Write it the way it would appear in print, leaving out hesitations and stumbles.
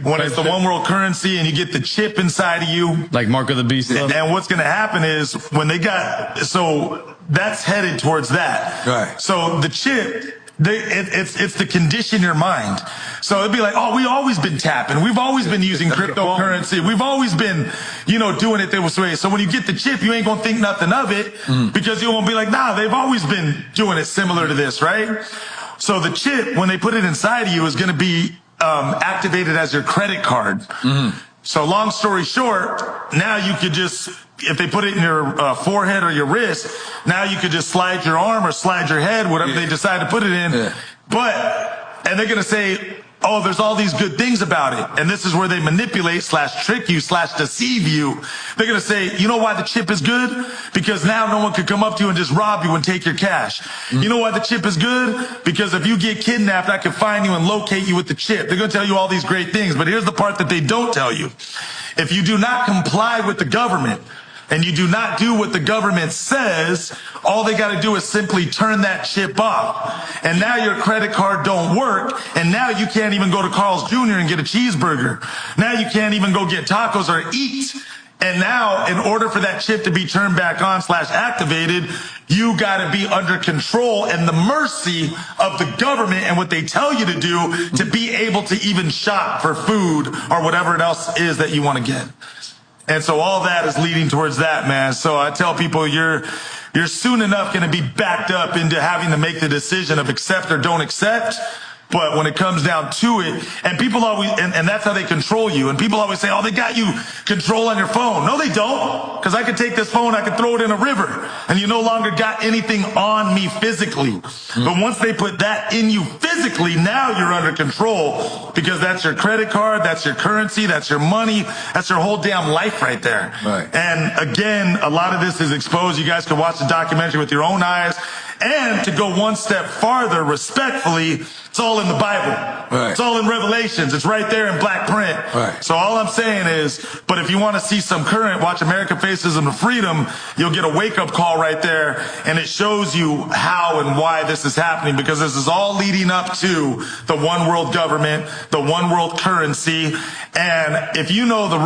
when it's the one world currency and you get the chip inside of you. Like Mark of the Beast. And what's going to happen is when they so that's headed towards that. Right. So the chip, it's to condition your mind. So it'd be like, oh, we've always been tapping. We've always been using cryptocurrency. We've always been, doing it this way. So when you get the chip, you ain't going to think nothing of it because you won't be like, nah, they've always been doing it similar to this, right? So the chip, when they put it inside of you, is going to be activated as your credit card. So long story short, now you could just, if they put it in your forehead or your wrist, now you could just slide your arm or slide your head, whatever they decide to put it in. And they're going to say, oh, there's all these good things about it. And this is where they manipulate / trick you / deceive you. They're going to say, you know why the chip is good? Because now no one could come up to you and just rob you and take your cash. You know why the chip is good? Because if you get kidnapped, I can find you and locate you with the chip. They're going to tell you all these great things. But here's the part that they don't tell you. If you do not comply with the government, and you do not do what the government says, all they got to do is simply turn that chip off. And now your credit card don't work, and now you can't even go to Carl's Jr. and get a cheeseburger. Now you can't even go get tacos or eat. And now, in order for that chip to be turned back on / activated, you got to be under control and the mercy of the government and what they tell you to do to be able to even shop for food or whatever else is that you want to get. And so all that is leading towards that, man. So I tell people you're soon enough going to be backed up into having to make the decision of accept or don't accept. But when it comes down to it, and people always, and that's how they control you. And people always say, oh, they got you control on your phone. No, they don't. Because I could take this phone, I could throw it in a river, and you no longer got anything on me physically. But once they put that in you physically, now you're under control because that's your credit card, that's your currency, that's your money, that's your whole damn life right there. Right. And again, a lot of this is exposed. You guys can watch the documentary with your own eyes. And to go one step farther, respectfully, it's all in the Bible. Right. It's all in Revelations. It's right there in black print. Right. So all I'm saying is, but if you want to see some current, watch America Faces of Freedom. You'll get a wake-up call right there, and it shows you how and why this is happening, because this is all leading up to the one world government, the one world currency. And if you know the